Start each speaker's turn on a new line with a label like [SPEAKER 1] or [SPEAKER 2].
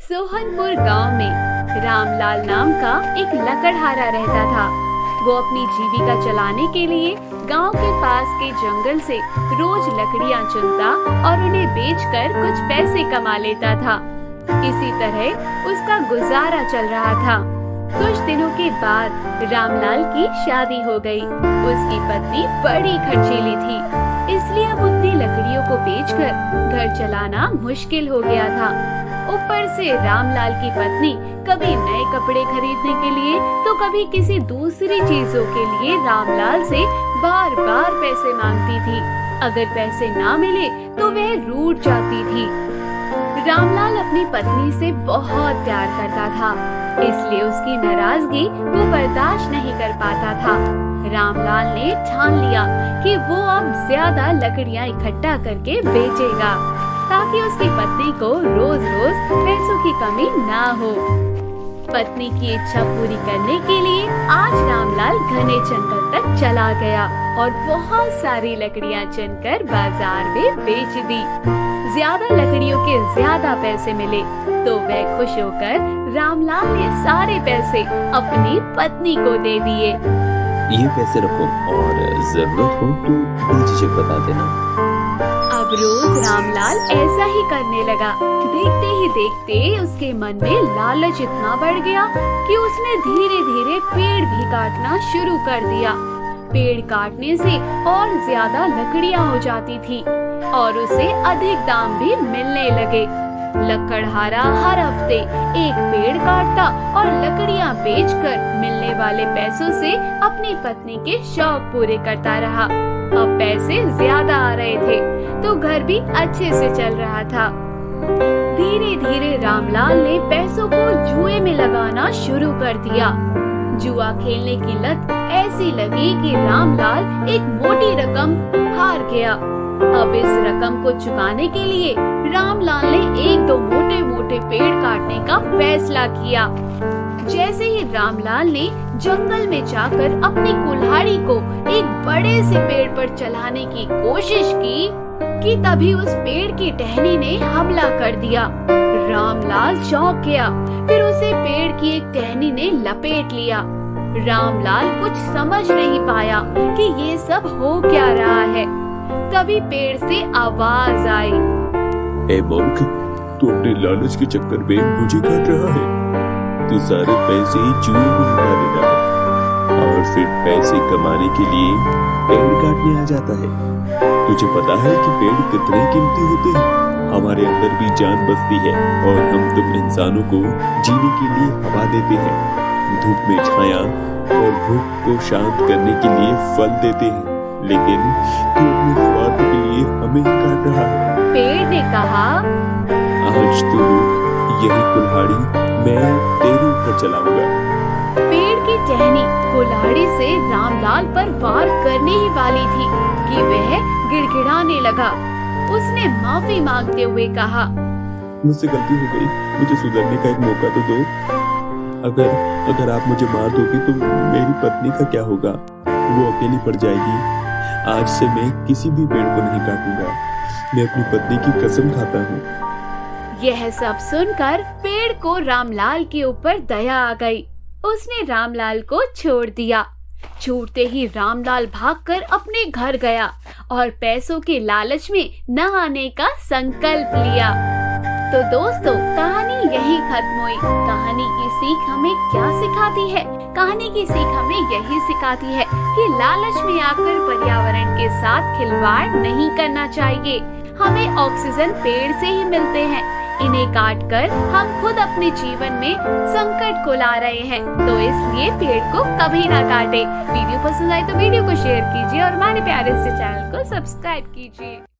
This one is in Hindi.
[SPEAKER 1] सोहनपुर गांव में रामलाल नाम का एक लकड़हारा रहता था। वो अपनी जीविका चलाने के लिए गांव के पास के जंगल से रोज लकड़ियां चुनता और उन्हें बेचकर कुछ पैसे कमा लेता था। इसी तरह उसका गुजारा चल रहा था। कुछ दिनों के बाद रामलाल की शादी हो गई। उसकी पत्नी बड़ी खर्चीली थी, इसलिए अब उतनी लकड़ियों को बेचकर घर चलाना मुश्किल हो गया था। ऊपर से रामलाल की पत्नी कभी नए कपड़े खरीदने के लिए तो कभी किसी दूसरी चीजों के लिए रामलाल से बार बार पैसे मांगती थी। अगर पैसे ना मिले तो वह रूठ जाती थी। रामलाल अपनी पत्नी से बहुत प्यार करता था, इसलिए उसकी नाराजगी वो बर्दाश्त नहीं कर पाता था। रामलाल ने ठान लिया कि वो अब ज्यादा लकड़ियां इकट्ठा करके बेचेगा, ताकि उसकी पत्नी को रोज रोज पैसों की कमी ना हो। पत्नी की इच्छा पूरी करने के लिए आज रामलाल घने जंगल तक चला गया और बहुत सारी लकड़ियां चुनकर बाजार में बेच दी। ज्यादा लकड़ियों के ज्यादा पैसे मिले तो वह खुश होकर रामलाल ने सारे पैसे अपनी पत्नी को दे दिए।
[SPEAKER 2] ये पैसे रखो और जरूरत हो तो बेझिझक बता देना।
[SPEAKER 1] अब रोज रामलाल ऐसा ही करने लगा। देखते ही देखते उसके मन में लालच इतना बढ़ गया कि उसने धीरे धीरे पेड़ भी काटना शुरू कर दिया। पेड़ काटने से और ज्यादा लकड़ियां हो जाती थी और उसे अधिक दाम भी मिलने लगे। लकड़हारा हर हफ्ते एक पेड़ काटता और लकड़ियां बेचकर मिलने वाले पैसों से अपनी पत्नी के शौक पूरे करता रहा। अब पैसे ज्यादा आ रहे थे तो घर भी अच्छे से चल रहा था। धीरे धीरे रामलाल ने पैसों को जुए में लगाना शुरू कर दिया। जुआ खेलने की लत ऐसी लगी कि रामलाल एक मोटी रकम हार गया। अब इस रकम को चुकाने के लिए रामलाल ने एक दो मोटे मोटे पेड़ काटने का फैसला किया। जैसे ही रामलाल ने जंगल में जाकर अपनी कुल्हाड़ी को एक बड़े से पेड़ पर चलाने की कोशिश की कि तभी उस पेड़ की टहनी ने हमला कर दिया। रामलाल चौंक गया, फिर उसे पेड़ की एक टहनी ने लपेट लिया। रामलाल कुछ समझ नहीं पाया कि ये सब हो क्या रहा है। तभी पेड़ से आवाज आई,
[SPEAKER 2] ए मूर्ख, तू अपने लालच के चक्कर में मुझे काट रहा है। तू सारे पैसे ही जुए में लगा देता है और फिर पैसे कमाने के लिए पेड़ काटने आ जाता है। तुझे पता है कि पेड़ कितने कीमती होते हैं। हमारे अंदर भी जान बसती है और हम तुम इंसानों को जीने के लिए हवा देते हैं, धूप में छाया और भूख को शांत करने के लिए फल देते हैं, लेकिन तू अपने स्वार्थ के लिए हमें ही काट रहा है।
[SPEAKER 1] पेड़ ने कहा,
[SPEAKER 2] आज तो यही कुल्हाड़ी मैं तेरे ऊपर चलाऊंगा।
[SPEAKER 1] पेड़ की टहनी कुल्हाड़ी से रामलाल पर वार करने ही वाली थी कि वह गिड़गिड़ाने लगा। उसने माफी मांगते हुए कहा,
[SPEAKER 2] मुझसे गलती हो गई, मुझे सुधरने का एक मौका तो दो। अगर आप मुझे मार दोगे तो मेरी पत्नी का क्या होगा? वो अकेली पड़ जाएगी। आज से मैं किसी भी पेड़ को नहीं काटूंगा। मैं अपनी पत्नी की कसम खाता हूँ।
[SPEAKER 1] यह सब सुनकर पेड़ को रामलाल के ऊपर दया आ गई। उसने रामलाल को छोड़ दिया। छूटते ही रामलाल भागकर अपने घर गया और पैसों के लालच में न आने का संकल्प लिया। तो दोस्तों, कहानी यही खत्म हुई। कहानी की सीख हमें क्या सिखाती है? कहानी की सीख हमें यही सिखाती है कि लालच में आकर पर्यावरण के साथ खिलवाड़ नहीं करना चाहिए। हमें ऑक्सीजन पेड़ से ही मिलते हैं। इन्हें काटकर हम खुद अपने जीवन में संकट को ला रहे हैं, तो इसलिए पेड़ को कभी ना काटे। वीडियो पसंद आए तो वीडियो को शेयर कीजिए और हमारे प्यारे से चैनल को सब्सक्राइब कीजिए।